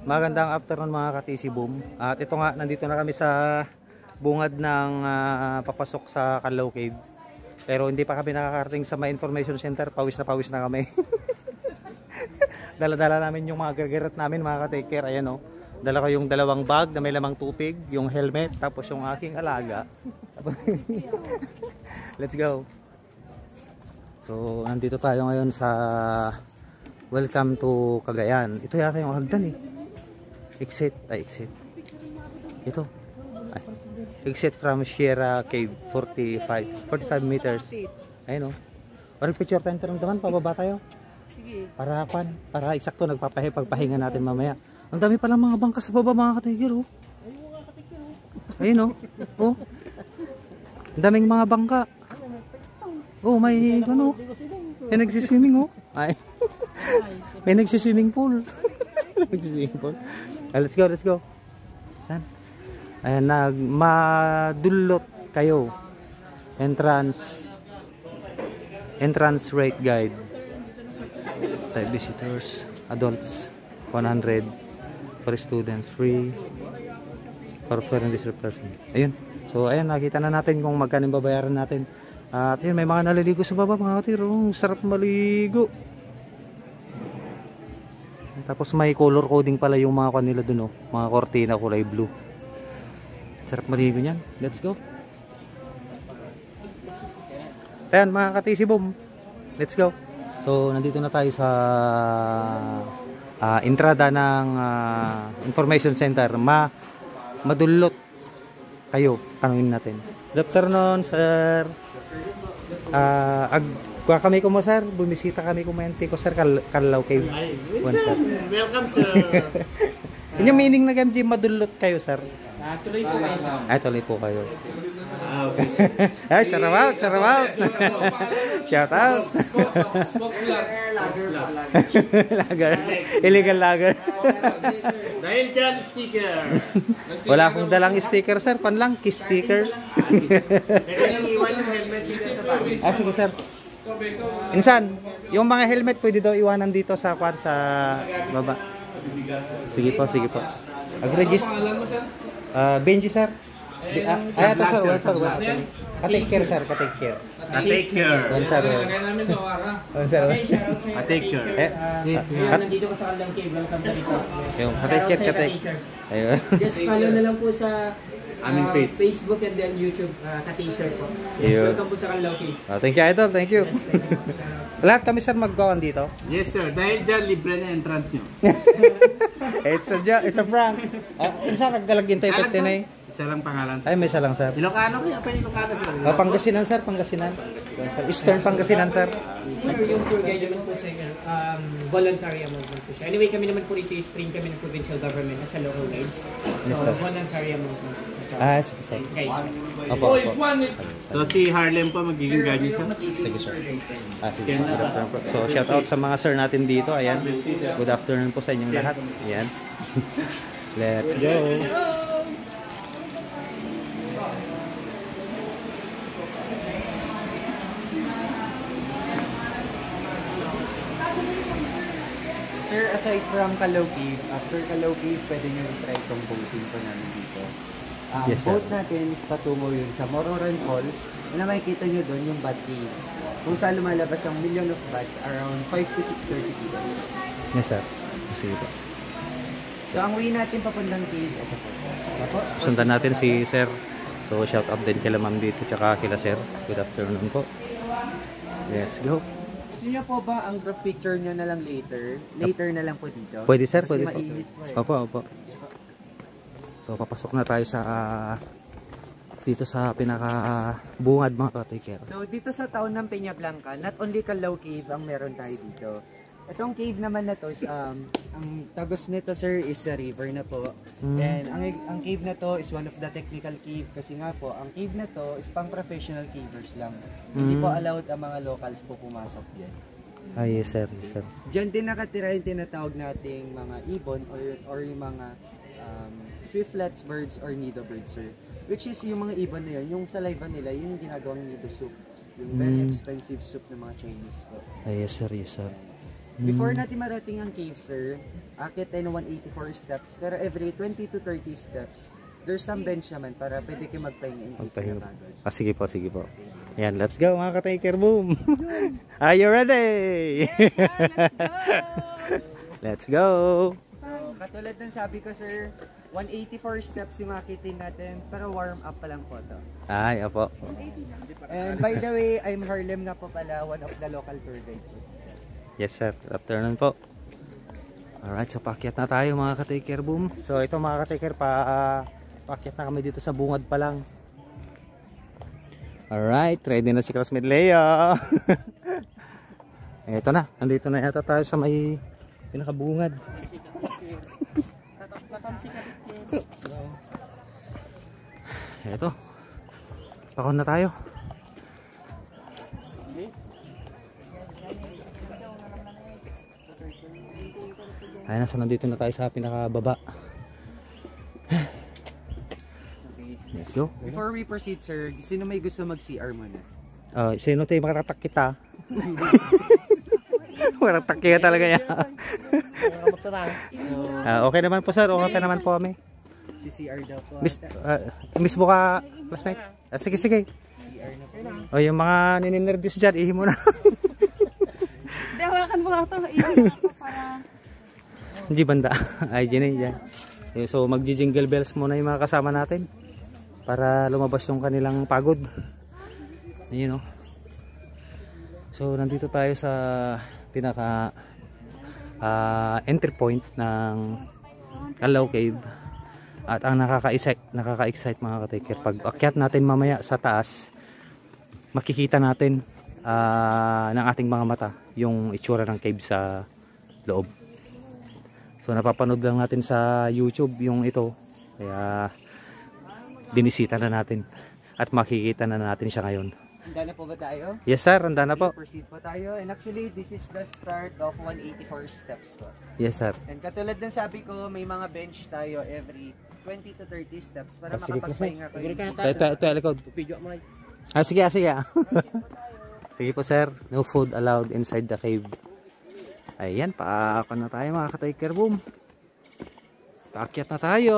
Magandang afternoon mga ka-TC Boom. At ito nga, nandito na kami sa bungad ng papasok sa Canlaw Cave. Pero hindi pa kami nakakarating sa may information center. Pawis na kami. Dala-dala namin yung mga gargaret namin mga ka-take care. Ayan o. Dala ko yung dalawang bag na may lamang tupig, yung helmet, tapos yung aking alaga. Let's go. So, nandito tayo ngayon sa Welcome to Cagayan. Ito yata yung hagdan eh. Exit. Ito. Exit from Sierra Cave, 45 meters. Ayun o. Parang picture time naman, pababa tayo. Sige. Para eksakto pagpahinga natin mamaya. Ang dami palang mga bangka sa baba mga katigir oh. Ayun o. Oh. Ang daming mga bangka. Oh, may ano. May nagsiswimming oh. Ay. May nagsiswimming pool. Nagsiswimming pool. Let's go. Ayan, madulot kayo. Entrance rate guide. Type visitors, adults 100, for students free, for foreign visitor person. Ayun. So ayan, nakita na natin kung magkano babayaran natin. At yun, may mga naliligo sa baba mga katirong. Sarap maligo. Tapos may color coding pala yung mga kanila dun oh. Mga kortina kulay blue. Sarap maligo niyan. Let's go. Ayan mga ka-TC Boom. Let's go. So nandito na tayo sa entrada ng information center. Madulot kayo. Tanungin natin. Good afternoon sir. Kami ko mo sir, bumisita kami kumente ko sir Canlaw Cave. Sir. Welcome sir. Yun yung meaning na gamji madulot kayo sir. Tuloy po kayo sir. Ay tuloy po kayo. Ay shout out. Shout out. Lager. Illegal lager. Dahil dyan sticker. Wala akong dalang sticker sir, pan lang kiss sticker. Pero yung iwan yung helmet dito sa bahay. Sige sir. Insan, yung mga helmet pwede daw iwanan dito sa kwan sa baba. Sige po. Agree-register. Benji sir. Ito sir. Ka-take care sir, ka-take care. Take care. Sir. Take care. Nandito ka sa Canlaw Cave, welcome na dito. Yung ka-take care. Ayun. Just follow na lang po sa aming page. Facebook and then YouTube, ka-taker po. Yes, welcome po sa Canlaw Cave. Thank you idol, thank you. Lahat kami sir mag-go dito. Yes sir, dahil dyan libre na entrance nyo. It's a prank. Insan nagdalagin tayo 59. Isa lang pangalan sir. Ay may isa lang sir. Ilocano kaya pa Ilocano sir? Pangasinan sir, Pangasinan. Eastern Pangasinan sir. Yung tour guide naman po sa inyo, voluntary amount po siya. Anyway, kami naman po rito stream kami ng provincial government as a local guides. So, voluntary amount po. Sige sir. Opo. So si Harlem po magiging guide niyo sir? Sige sir. Sige. So shout out sa mga sir natin dito. Ayan. Good afternoon po sa inyong lahat. Ayan. Let's go. Sir, aside from Canlaw Cave, after Canlaw Cave, pwede nyo try itong boating po namin dito. Yes, sir. Boat natin is patungo yun sa Mororan Falls. Na makikita nyo doon yung Bat Cave. Kung saan lumalabas ang million of bats, around 5 to 630 kilos. Yes sir. Sige po. So, ang way natin papuntang cave, ito po. Sundan natin si sir. So shout out din kila ma'am dito tsaka kila sir. Good afternoon po. Let's go. Gusto nyo po ba ang group picture nyo na lang later? Later na lang po dito. Pwede sir, Kasi pwede po. mainit po eh. Opo. So papasok na tayo sa dito sa pinaka bungad mga ka-take care. So dito sa town ng Peñablanca, not only Canlaw Cave ang meron tayo dito. Itong cave naman na to, ang tagos nito sir is a river na po. And ang cave na to is one of the technical cave kasi nga po, ang cave na to is pang professional cavers lang. Hindi po allowed ang mga locals po pumasok diyan. Yes sir. Diyan din nakatira yung tinatawag nating mga ibon or yung mga swiftlets birds or nido birds sir. Which is yung mga ibon na yun, yung saliva nila, yun yung ginagawang nido soup. Yung very expensive soup ng mga Chinese po. Yes sir. Before natin marating ang cave sir, akit tayo ng 184 steps. Pero every 20 to 30 steps, there's some bench naman para pwede kayo magpahinga in case na pagod. Sige po, sige po. Ayan, let's go mga ka-taker boom. Are you ready? Yes, sir, let's go! Let's go! So, katulad ng sabi ko sir, 184 steps yung akitin natin, pero warm up pa lang po to. Ay, opo. And by the way, I'm Harlem nga po pala, one of the local tour guide po. Yes sir, afternoon po. Alright, so paakyat na tayo mga ka-taker boom. So ito mga ka-taker, paakyat na kami dito sa bungad pa lang. Alright, ready na si Classmate Lea. Ito na, nandito na yata tayo sa may pinakabungad. Ito, pakon na tayo. Ayan na, so nandito na tayo sa pinakababa. Let's go. Before we proceed sir, sino may gusto mag-CR muna? Sino tayo makatatak kita? Makatatak kita talaga yan. Okay naman po sir, okay naman po kami. Si CR daw po. Miss mo ka, classmate? Sige, sige. CR na po. O yung mga nininervyos dyan, ihi mo na. Hindi, hawakan mo nga ito. Iyan ako para... Hindi banda. Ay, dyan. So magji-jingle bells muna yung mga kasama natin para lumabas yung kanilang pagod. Ayun, no? So nandito tayo sa pinaka entry point ng Kalaw Cave. At ang nakaka-excite mga ka-taker, pag akyat natin mamaya sa taas, makikita natin ng ating mga mata yung itsura ng cave sa loob. So napapanood lang natin sa YouTube yung ito, kaya binisita na natin at makikita na natin siya ngayon. Handa na po ba tayo? Yes sir, handa na po. Proceed po tayo. And actually, this is the start of 184 steps po. Yes sir. And katulad ng sabi ko, may mga bench tayo every 20 to 30 steps para Sige, makapagpahinga kayo. Ito, likod. Sige. Sige po sir, no food allowed inside the cave. Ayan, paako na tayo mga ka-taker boom. Paakyat na tayo.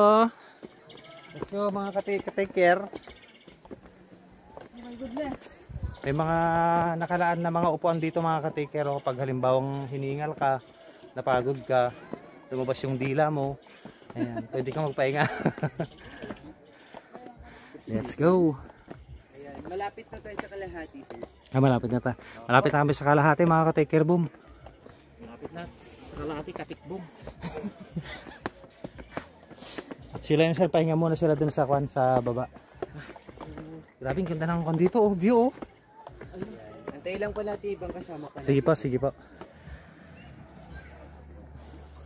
Let's go mga ka-taker. Oh my goodness. May mga nakalaan na mga upuan dito mga ka-taker. Pag halimbawang hiningal ka, napagod ka, lumabas yung dila mo, ayan, pwede kang magpahinga. Let's go. Ayan, malapit na tayo sa kalahati sir. Malapit na tayo. Malapit na kami sa kalahati mga ka-taker boom. Kalahati kapit boom. Sila yun sir, pahinga muna sila dun sa kwan sa baba. Grabe, ang ganda ng kwan dito, oh, view oh. Antay lang pala natin ibang kasama pa. Sige pa.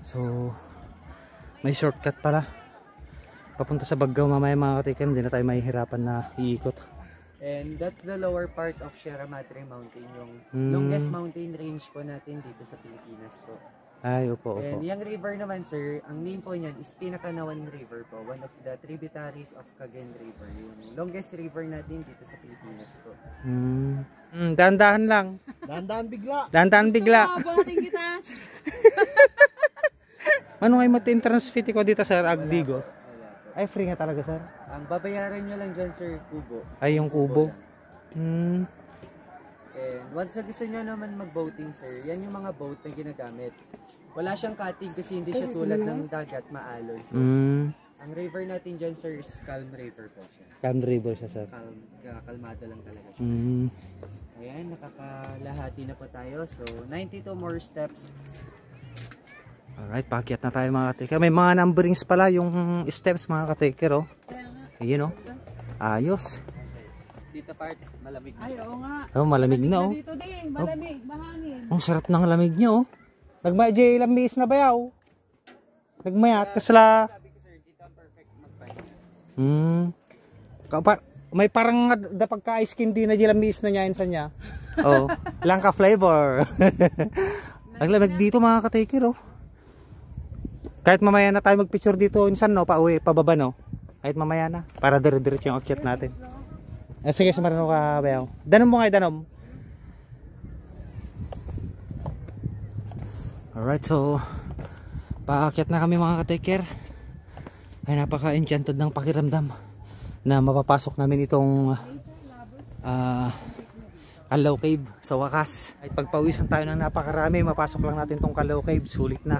So, may shortcut pala. Papunta sa Baggaw mamaya mga ka-taker, hindi na tayo mahihirapan na iikot. And that's the lower part of Sierra Madre Mountain, yung longest mountain range po natin dito sa Pilipinas po. Ay, opo. And yung river naman sir, ang name po niyan is Pinakanawan River po, one of the tributaries of Cagayan River, yung longest river natin dito sa Pilipinas po. Dahan-dahan lang. Dahan-dahan bigla. Bating kita. Ano ay mati-entrance fee ko dito sir, Agdigos? Ay, free nga talaga sir. Ang babayaran nyo lang dyan sir, kubo. Ay, yung kubo. And once na gusto nyo naman mag-boating sir, yan yung mga boat na ginagamit. Wala siyang cutting kasi hindi siya tulad ng dagat, maaloy. Ang river natin dyan sir is Calm River po siya. Calm River siya sir. Kalmado lang talaga siya. Ayan, nakakalahati na po tayo. So, 92 more steps. Alright, paakyat na tayo mga ka-taker. May mga numberings pala yung steps mga ka-taker oh. Ayun oh. Ayos. Dito part, malamig. Ay, oo nga. Oh, malamig na oh. Dito din, malamig, mahangin. Ang sarap ng lamig niya oh. Nagmaya lambis na bayaw. Nagmayat kasla. May parang da pagka-ice candy na lambis na niya insan niya. Oh, langka flavor. Ang lamig dito mga ka-taker oh. Kahit mamaya na tayo magpicture dito insan no, pauwi, pababa no. Kahit mamaya na para dire-diretso yung akyat natin. Sige, sumarano ka bayaw. Danom mo nga, danom. Alright, so Paakyat na kami mga ka-take care. Ay napaka-enchanted ng pakiramdam na mapapasok namin itong Kalaw Cave sa wakas. Ay pagpawisan tayo ng napakarami, mapasok lang natin itong Kalaw Cave, sulit na.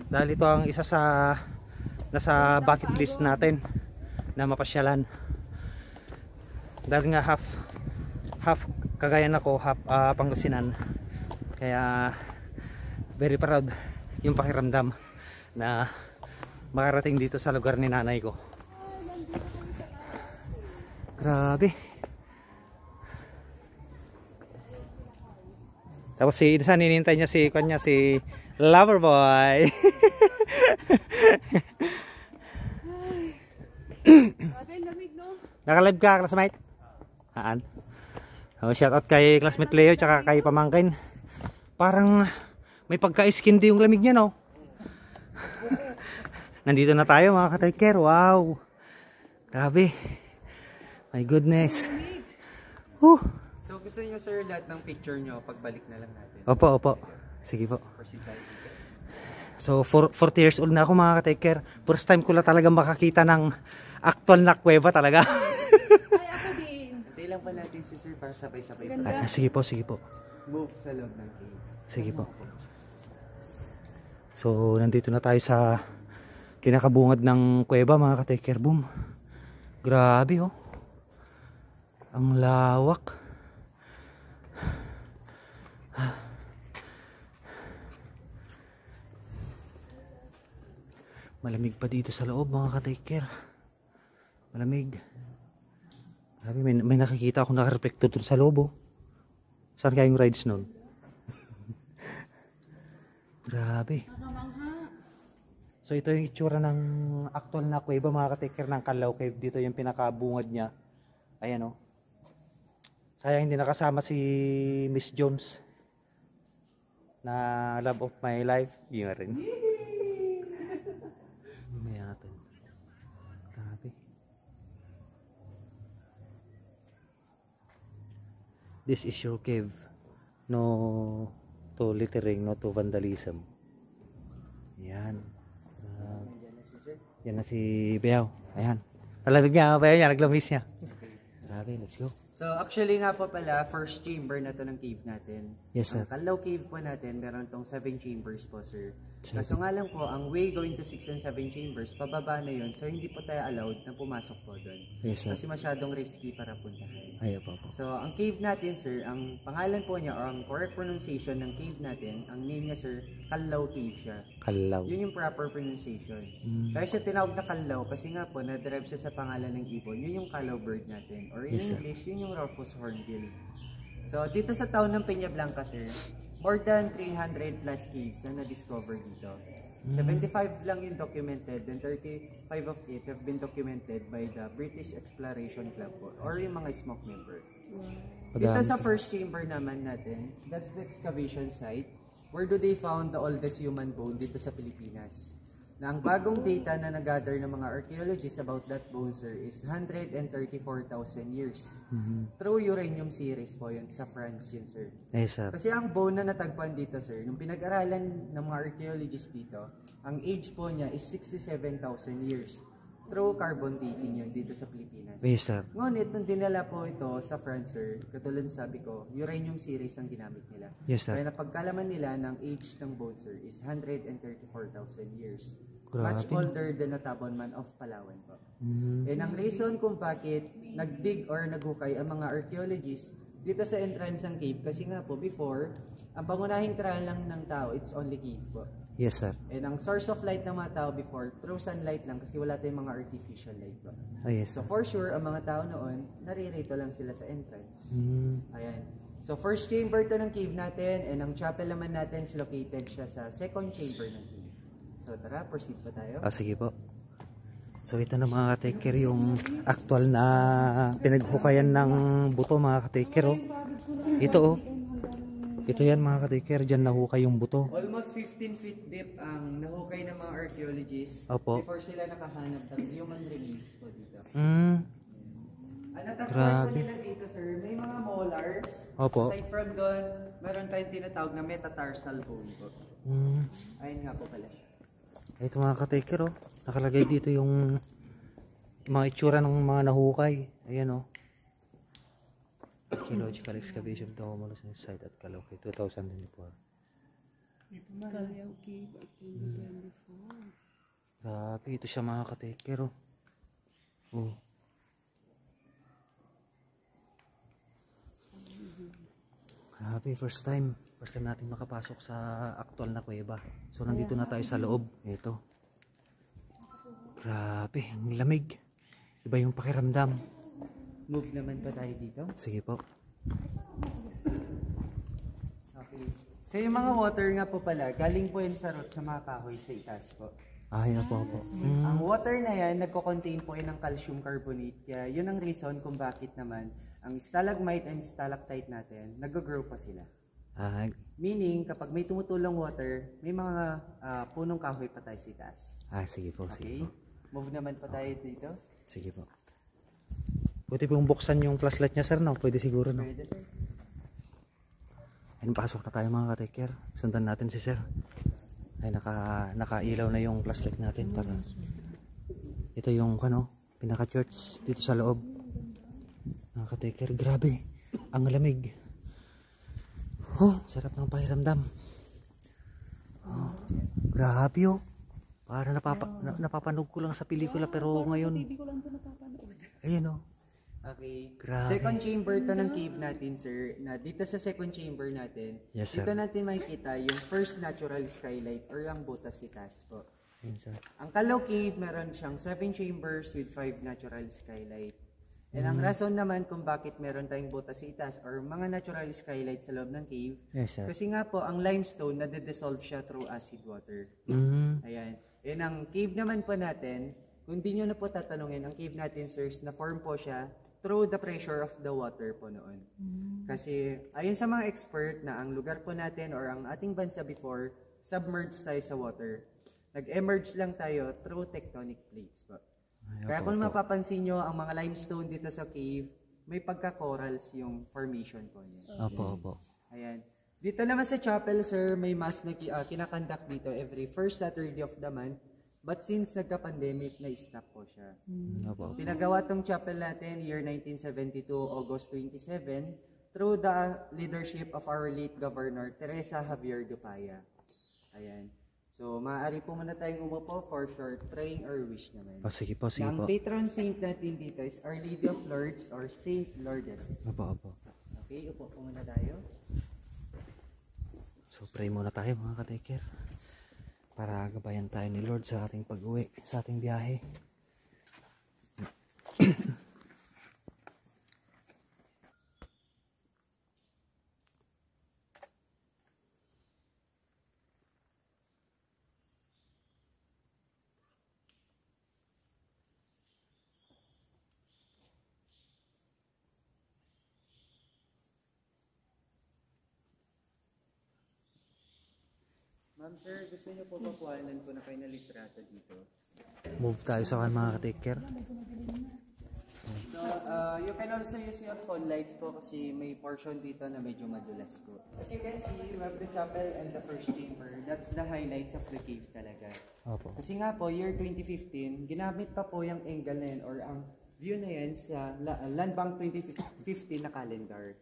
Dahil ito ang isa sa nasa bucket list natin na mapasyalan. Dahil nga half Cagayan ako, half Pangasinan. Kaya very proud yung pakiramdam na makarating dito sa lugar ni nanay ko. Grabe. Tapos si Insan, ninintay niya si Loverboy. Naka-live ka, classmate? Haan? Oh, shout out kay classmate Leo tsaka kay pamangkin. Parang may pagka-skindi yung lamig niya, no? Nandito na tayo mga ka-take care. Wow. Grabe. My goodness. So gusto niyo sir lahat ng picture niyo pagbalik na lang natin? Opo. Sige po. So 40 years old na ako mga ka-take care. First time ko lang talaga makakita ng actual na kuweba talaga. Ay, ako din. Hintay lang pa natin si sir para sabay-sabay pa. Ganda. Sige po. Move sa loob ng cave. Sige po. So nandito na tayo sa kinakabungad ng kuweba mga ka-take care. Boom. Grabe oh. Ang lawak. Malamig pa dito sa loob mga ka-take care. Malamig. Grabe, may nakikita akong nakareflector dun sa loob oh. Saan kaya yung rides nun? Grabe. So ito yung itsura ng actual na kuweba mga ka-take care ng Kalaw Cave. Dito yung pinakabungad niya. Ayan oh. Sayang hindi nakasama si Miss Jones na love of my life. Yun rin. Mamaya natin. Grabe. This is your cave. No to littering, no to vandalism. Yan. Yan na si Beaw. Ayan. Talamig niya, Beaw niya. Naglamis niya. Grabe, let's go. So actually nga po pala, first chamber na to ng cave natin. Yes, sir. Ang Kalaw Cave po natin, meron tong 7 chambers po sir. Kaso nga lang po, ang way going to 6 and 7 chambers, pababa na yun. So hindi po tayo allowed na pumasok po doon. Yes, sir. Kasi masyadong risky para puntahan. Ayaw po. So ang cave natin sir, ang pangalan po niya or ang correct pronunciation ng cave natin, ang name niya sir, Kalaw Cave siya. Kalaw. Yun yung proper pronunciation. Kaya siya tinawag na Kalaw kasi nga po na-derive siya sa pangalan ng ibon. Yun yung Kalaw bird natin. Or in Yes, sir. English, yun yung Rufous Hornbill. So dito sa town ng Peñablanca sir, more than 300 plus caves na na-discover dito. 75 lang yung documented, then 35 of it have been documented by the British Exploration Club po, or yung mga smoke member. Dito sa first chamber naman natin, that's the excavation site. Where do they found the oldest human bone dito sa Pilipinas? Na ang bagong data na nag-gather ng mga archaeologists about that bone sir is 134,000 years. Through uranium series po yun, sa France yun sir. Yes, sir. Kasi ang bone na natagpuan dito sir, nung pinag-aralan ng mga archaeologists dito, ang age po niya is 67,000 years. Through carbon dating yun dito sa Pilipinas. Yes, sir. Ngunit nung dinala po ito sa France sir, katulad sabi ko, uranium series ang ginamit nila. Yes, sir. Kaya napagkalaman nila ng age ng bone sir is 134,000 years. Grabe. Much older than the Tabon Man of Palawan po. And ang reason kung bakit nagdig or naghukay ang mga archaeologists dito sa entrance ng cave, kasi nga po before, ang pangunahing tirahan lang ng tao, it's only cave po. Yes, sir. And ang source of light ng mga tao before, through sunlight lang kasi wala tayong mga artificial light po. Oh, yes, So sir. for sure, ang mga tao noon, naririto lang sila sa entrance. Ayan. So first chamber to ng cave natin, and ang chapel naman natin is located siya sa second chamber ng cave. So tara, proceed pa tayo. Sige po. So ito na mga ka-take care yung actual na pinaghukayan ng buto mga ka-take care oh. Ito oh. Ito yan mga ka-take care, dyan nahukay yung buto. Almost 15 feet deep ang nahukay ng mga archaeologists Opo. before sila nakahanap ng human remains po dito. Mm. Ang natagpuan Grabe. po nila dito sir, may mga molars. Opo. Aside from doon, meron tayong tinatawag na metatarsal bone po. Mm. Ayun nga po pala siya. Ito mga ka-taker, oh. Nakalagay dito yung mga itsura ng mga nahukay. Ayan, oh. Geological excavation to Homolus site at Calauqui 2024. Kalyaw Cave, I've seen it yan before. Grabe, ito siya mga ka-taker, oh. Oh. Grabe, first time natin makapasok sa actual na kuweba. So nandito na tayo sa loob. Ito. Grabe, ang lamig. Iba yung pakiramdam. Move naman pa tayo dito. Sige po. Okay. So yung mga water nga po pala, galing po yun sa root sa mga kahoy sa itaas po. Ay, po. Ang water na yan, nagko-contain po yun ng calcium carbonate. Kaya yun ang reason kung bakit naman ang stalagmite and stalactite natin, nag-grow pa sila. Ay, Meaning, kapag may tumutulong water, may mga punong kahoy pa tayo sa itaas. sige po, Okay? sige po. Move naman pa tayo dito. Sige po. Pwede pong buksan yung flashlight niya, sir, no? Pwede siguro, no? Pwede sir. Ayun, pasok na tayo mga ka-taker. Sundan natin si sir. Ay, nakailaw na yung flashlight natin para ito yung pinaka-church dito sa loob. Mga ka-taker, grabe. Ang lamig. Oh, sarap ng pakiramdam. Oh, grabe, oh. Para napapanood ko lang sa pelikula pero ngayon. Hindi ko lang ito napapanood. Ayun, oh. Okay. Grabe. Second chamber to ng cave natin, sir. Na dito sa second chamber natin, Yes, sir. dito natin makikita yung first natural skylight or ang butas itas po. Ayun, sir. Ang Calauqui Cave, meron siyang 7 chambers with 5 natural skylight. And ang rason naman kung bakit meron tayong butas itas or mga natural skylight sa loob ng cave, Yes, sir. kasi nga po, ang limestone, nade-dissolve siya through acid water. Ayan. And ang cave naman po natin, kung di nyo na po tatanungin, ang cave natin, sirs, na-form po siya through the pressure of the water po noon. Kasi ayon sa mga expert na ang lugar po natin or ang ating bansa before, submerged tayo sa water. Nag-emerge lang tayo through tectonic plates po. Kaya kung mapapansin nyo, ang mga limestone dito sa cave, may pagka-corals yung formation po niya. Opo. Ayan. Dito naman sa chapel, sir, may mass na kinakandak dito every first Saturday of the month. But since nagka-pandemic, na-stop po siya. Opo. Pinagawa tong chapel natin year 1972, August 27, through the leadership of our late Governor, Teresa Javier Dupaya. Ayan. So, maaari po muna tayong umupo for short praying or wish naman. Sige po. Ang patron saint natin dito is Our Lady of Lourdes or Saint Lourdes. Opo. Okay, upo po muna tayo. So pray muna tayo mga ka-taker para gabayan tayo ni Lord sa ating pag-uwi, sa ating biyahe. Ma'am sir, gusto niyo po ba kuhanan ko na kayo na litrato dito? Move tayo sa mga ka-taker. So, you can also use your phone lights po kasi may portion dito na medyo madulas po. As you can see, you have the chapel and the first chamber. That's the highlights of the cave talaga. Opo. Kasi nga po, year 2015, ginamit pa po yung angle na yan or ang view na yan sa Land Bank 2015 na calendar.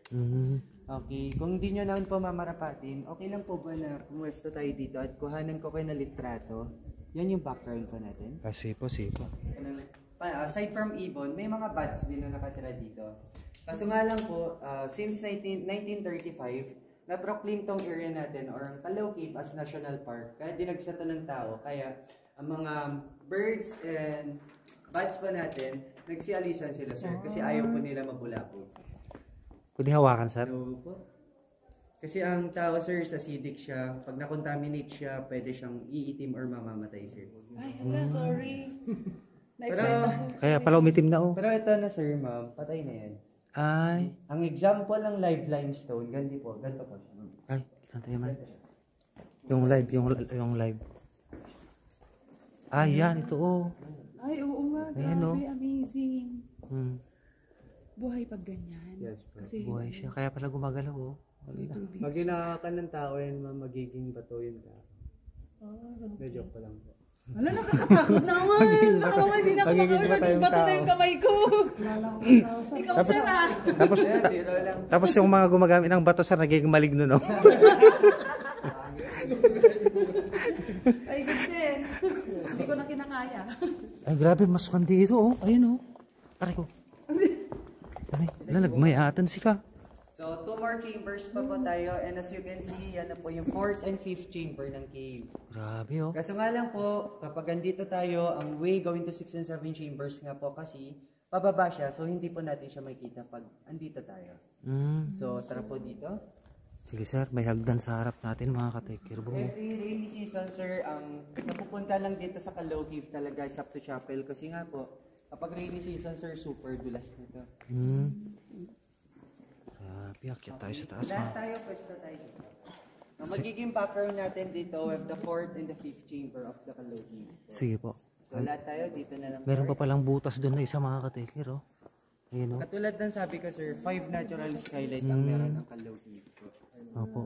Okay, kung di nyo naman po mamarapatin, okay lang po ba na pumuesto tayo dito at kuhanan ko kayo na litrato? Yan yung background po natin. Sige po. Aside from ibon, may mga bats din na nakatira dito. Kaso nga lang po, since 1935, na-proclaim tong area natin or ang Calauqui Cave as National Park. Kaya dinagsa to ng tao. Kaya ang mga birds and bats pa natin, nagsialisan sila sir kasi ayaw po nila mabulabog. Pwede hawakan, sir? Hello po. Kasi ang tao sir, acidic siya. Pag na-contaminate siya, pwede siyang iitim or mamamatay sir. Ay, hala, sorry. Pero, Kaya pala umitim na, oh. pero ito na sir ma'am, patay na yan. Ay. Ang example ng live limestone, ganito po siya. Ay, kita man. Yung live. Ay, yan, ito, oh. Ay, oo nga. Ayan, Grabe, amazing. buhay pag ganyan. Yes, po. Kasi Buhay siya. Kaya pala gumagalaw, oh. may tubig. Pag inakakan ng tao yan, ma'am, magiging bato yun ka. Ah, ganun. Medyo pa lang po. Wala, nakakatakot naman. Ako nga, hindi na ako Magiging ba makawin. tayong Bato na tao? yung kamay ko. Ikaw, sir, ah. Tapos yung mga gumagamit ng bato, sir, nagiging maligno, no? Ay, goodness. Hindi ko na kinakaya. Ay, grabe, masukhan dito, oh. Ayun, oh. Aray ko. Ay, nalagmayatan si ka. So, 2 more chambers pa po tayo. And as you can see, yan na po yung 4th and 5th chamber ng cave. Grabe, oh. Kaso nga lang po, kapag andito tayo, ang way going to 6 and 7 chambers nga po kasi pababa siya. So, hindi po natin siya makikita pag andito tayo. So, tara po dito. Sige, sir. May hagdan sa harap natin, mga katekir. Every rainy season, sir, ang napupunta lang dito sa Calao Cave talaga is up to chapel. Kasi nga po, kapag rainy season, sir, super dulas nito. Grabe, akyat tayo sa taas, Lahat mga. tayo, pwesto tayo dito. Ang magiging background natin dito with the 4th and the 5th chamber of the Calao Cave. Sige po. So, lahat tayo dito na lang. Meron pa palang butas doon na isa, mga katekir, oh. Ayun, oh. Katulad ng sabi ko, sir, 5 natural skylight ang meron ng Calao Cave. Opo.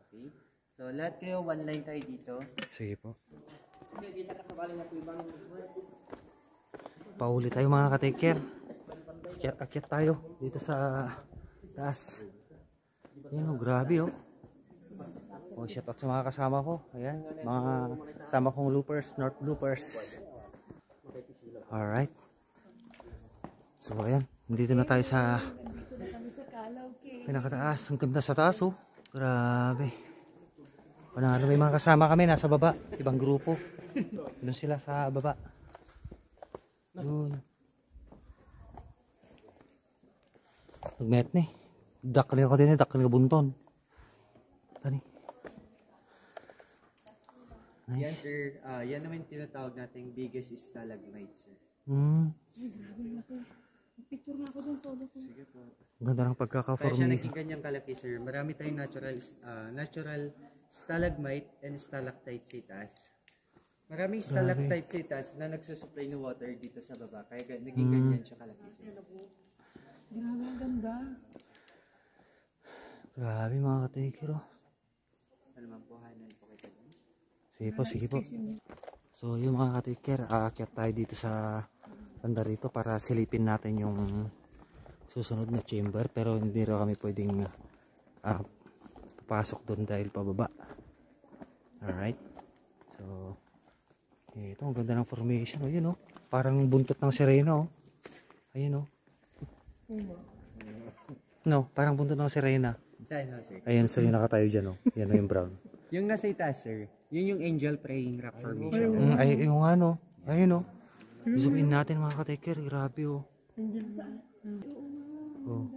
Okay? So, lahat kayo, one line tayo dito. Sige po. Pauli tayo, mga katekir. Akyat tayo dito sa taas. Ayan, oh, grabe, oh. Oh, shout out sa mga kasama ko. Ayan, mga kasama kong loopers, North Loopers. Alright. So, ayan. Nandito na tayo sa Kami sa Calao Cave. pinakataas. Ang ganda sa taas, oh. Grabe. Panalo, may mga kasama kami nasa baba. Ibang grupo. Doon sila sa baba. Doon. Nagmet ni. Dakli ako din eh. Dakli ka bunton. Tani. Yan, Nice. sir. Yan naman yung tinatawag nating biggest stalagmite, sir. Picture nga ako dun, solo ko. Sige po. Ang ganda ng Kaya siya pagkaka-formation. naging ganyang kalaki, sir. Marami tayong natural stalagmite and stalactite sa itaas. Maraming stalactite sa itaas na nagsusupply ng water dito sa baba. Kaya naging ganyan siya kalaki, sir. Grabe, ang ganda. Grabe, mga katekir, oh. Alamampuhanan po kita dun. Sige po, sige po. So, yung mga katikir, aakyat tayo dito sa banda rito para silipin natin yung susunod na chamber. Pero hindi rin kami pwedeng papasok doon dahil pababa. Alright. So, ito, ang ganda ng formation. O, yun, oh. Parang buntot ng sirena, oh. Ayun, oh. No, parang buntot ng sirena. Saan ho, sir? Ayun, so yung nakatayo dyan, oh. Yan, oh, yung brown. Yung nasa itaas, sir, yun yung angel praying rock formation. Ay, yung ano, ayun, oh. Zoom in natin, mga katekir. Grabe, oh. Oh.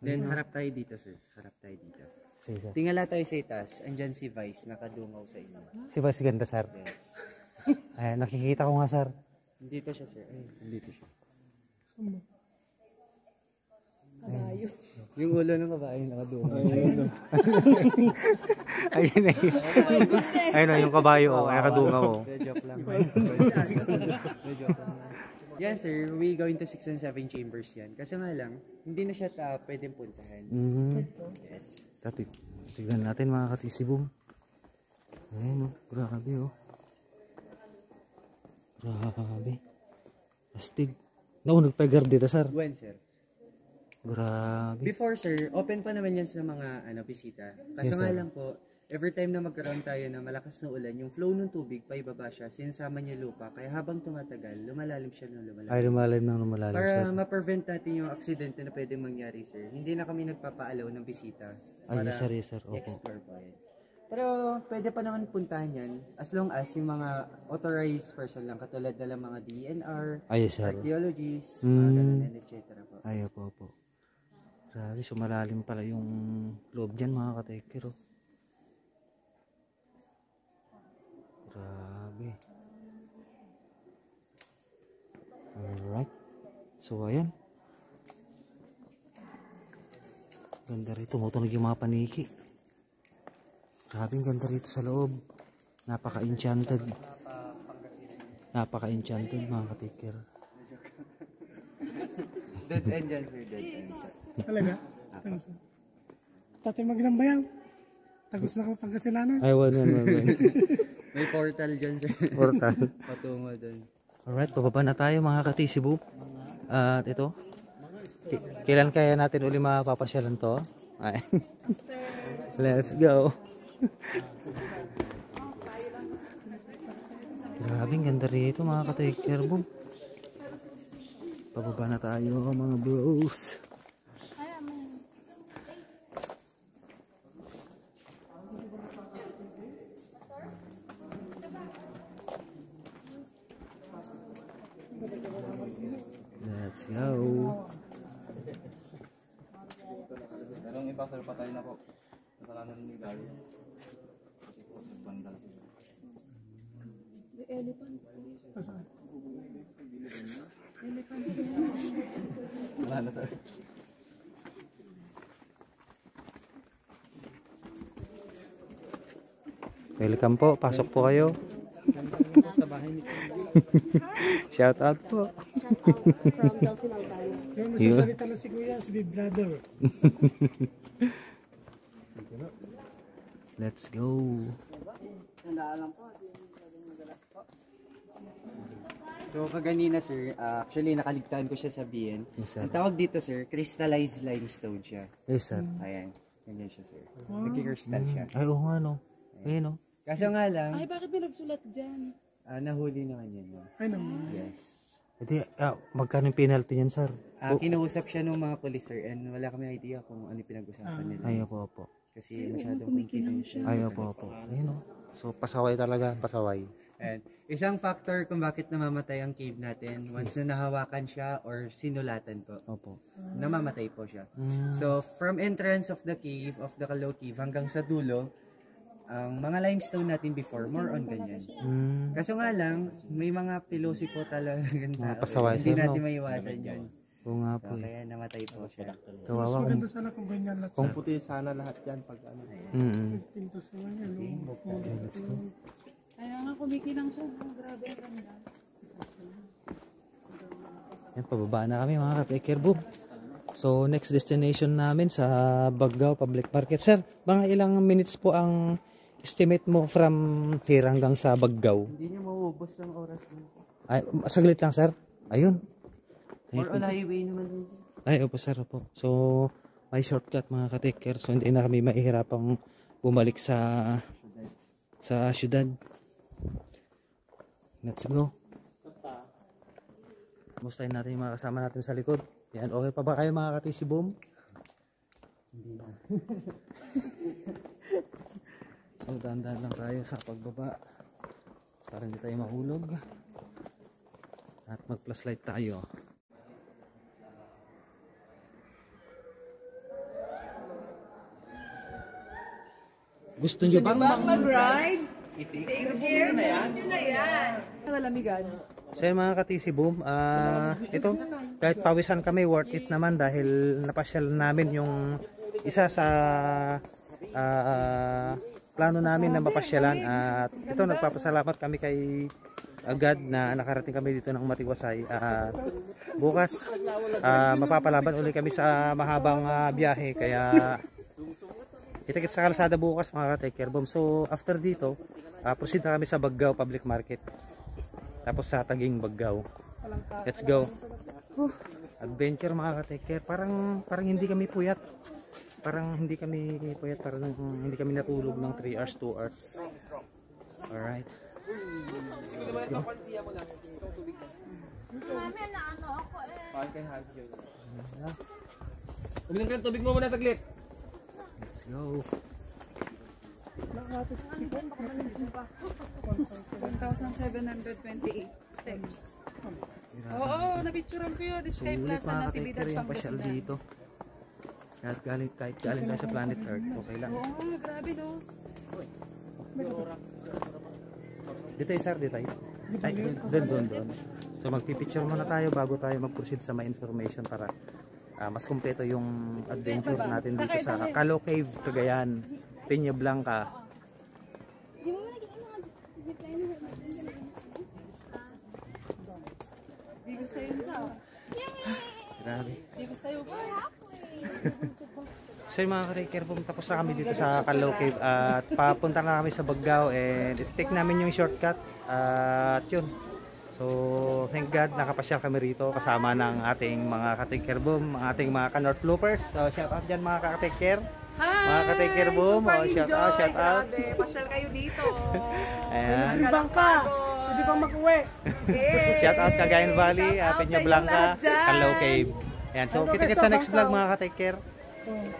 Then, harap tayo dito, sir. Harap tayo dito. Sige, sir. Tingala tayo sa itaas. Andyan si Vice, nakadungaw sa inyo. Si Vice ganda, sir. Yes. Ay, nakikita ko nga, sir. Dito siya, sir. Ay, dito siya. Kabayo. Yung ulo ng babae nakadungaw. Ayun, ayun. Ay, goodness. Ayun, oh, yung kabayo, oh. Ay, nakadunga, oh. Joke lang. Joke lang. Yan, sir. We going to 6 and 7 chambers yan. Kasi nga lang, hindi na siya pwedeng puntahan. Yes. Tignan natin, mga katisibong. Ayun, oh. Grabe, oh. Grabe. Astig. Nagpagar dito, sir. When, sir? Grabe. Before, sir, open pa naman yan sa mga bisita. Kaso Yes, nga sir. lang po, every time na magkaroon tayo na malakas na ulan, yung flow ng tubig, paibaba siya, sinasama niya lupa. Kaya habang tumatagal, lumalalim siya ng lumalalim. Ay, lumalim nang lumalalim, Para sir. ma-prevent natin yung aksidente na pwedeng mangyari, sir. Hindi na kami nagpapaalaw ng bisita. Ay, yes, sir, yes, sir. Opo. Explore po yan. Pero pwede pa naman puntahan yan as long as yung mga authorized person lang, katulad na lang mga DNR, Ay, yes, sir. archaeologists, mga ganun, and etc. po. Ay, opo, opo. Grabe, sumalalim pala yung loob dyan, mga katekir, oh. Grabe. Alright. So, ayan. Ganda rito. Tumutunog yung mga paniki. Grabe, ganda rito sa loob. Napaka-enchanted. Napaka-enchanted, mga katikir. Dead end yan, sir. Dead end. Talaga? Tatay magandang bayaw. Tagos na ka Pangasinan. Ay, one. May portal dyan, sir. Portal. Patungo dun. Alright, pababa na tayo mga katisibo. At ito, kailan kaya natin uli mapapasyalan to? Ay. Let's go. Grabing ganda rito mga ka-take care boom. Pababa na tayo mga bros. Let's go. Merong iba sir, patay na po. Kasalanan ni Gary. Kasi po, bandal. The elephant. Wala na sir. Welcome po, pasok po kayo. Shout out po. From Dolphin Albano. Yung nagsasalita na si Kuya, si Big Brother. Let's go. So kaganina sir, actually nakaligtaan ko siya sabihin. Yes, sir. Ang tawag dito sir, crystallized limestone siya. Yes, sir. Ayan, ganyan siya sir. Nagki-crystal siya. Ay, oo nga no. Ayun no. Kaso nga lang, Ay, bakit may nagsulat dyan? nahuli naman yun. Ay naman. Yes. Edi, magkano yung penalty niyan, sir? Kinuusap siya ng mga police sir and wala kami idea kung ano yung pinag-usapan nila. Ay, opo, opo. Kasi masyadong confidential. Ay, opo, opo. Ayun no. So, pasaway talaga, pasaway. And isang factor kung bakit namamatay ang cave natin, once na nahawakan siya or sinulatan po, Opo. namamatay po siya. So, from entrance of the cave, of the Calao Cave, hanggang sa dulo, ang mga limestone natin before, more on ganyan. Kaso nga lang, may mga pilosi po talaga ng Mga tao. pasaway, Hindi sir, natin no? maiwasan yan. Oo nga So, po eh. kaya namatay po siya. Kawawa kung... Maganda sana kung ganyan lahat. Kung puti sana lahat yan pag ano. Pinto sa mga Let's go. Kaya nga kumikinang siya. Grabe ang ganda. Yan, pababa na kami mga ka-take care boom. So, next destination namin sa Baggao Public Market. Sir, mga ilang minutes po ang estimate mo from here hanggang sa Baggao? Hindi niyo mauubos ang oras mo. Ay, saglit lang, sir. Ayun. Or on highway naman din. Ay, opo, sir. Opo. So, may shortcut mga ka-take care. So, hindi na kami mahihirapang bumalik sa syudad. Let's go. Mustahin natin yung mga kasama natin sa likod. Yan, okay pa ba kayo mga ka-TC Boom? Hindi na. So, dahan-dahan lang tayo sa pagbaba para hindi tayo mahulog at mag-plus light tayo. Gusto nyo bang Mag-rides? Take care mo na yan. Malamigan. So yung mga ka-TC Boom, ito, kahit pawisan kami, worth it naman dahil napasyal namin yung isa sa plano namin na mapasyalan. At ito, nagpapasalamat kami kay God na nakarating kami dito ng matiwasay. Bukas, mapapalaban ulit kami sa mahabang biyahe. Kaya, kita-kits sa kalsada bukas mga ka-take care boom. So, after dito, proceed na kami sa Baggao Public Market. Tapos sa Taging Baggao. Let's go. Adventure mga ka-take care. Parang hindi kami puyat. Parang hindi kami puyat. Parang hindi kami natulog ng 3 hours, 2 hours. Alright. Let's go. Mami, naano ako Uminom ka ng tubig mo muna saglit. Let's go. 1,728 steps. Oo, napicturean ko yun. Sky Sulit Plaza mga na ka-take Tibidad care yung pasyal Pangasinan. dito. Kahit galing tayo sa planet Earth. Okay lang. Oo, grabe no. Dito tayo sir, dito tayo. Ay, doon. So magpipicture muna tayo bago tayo mag-proceed sa mga information para mas kumpleto yung adventure natin dito sa Calao Cave, Cagayan, Peña Blanca. Di gusto yun sa. Grabe. Di gusto yun pa. So yung mga ka-take boom, tapos na kami dito sa Kalaw Cave at papunta na kami sa Baggao and i-take namin yung shortcut at yun. So thank God nakapasyal kami rito kasama ng ating mga ka-take boom, ating mga ka-North Loopers. So shout out dyan mga ka-take. Hi! Mga ka-take boom, Super shout out, enjoy. shout out. Grabe, pasyal kayo dito. Ayan. Bangka! Hindi pa mag-uwi. Yay! Shout out Cagayan Valley, Shout out Peña sa Blanca, inyong lahat dyan. Kalaw Cave. Ayan, so kita-kits sa next vlog mga ka-take care.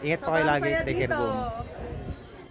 Ingat po kayo lagi, Sobrang saya take care dito. boom.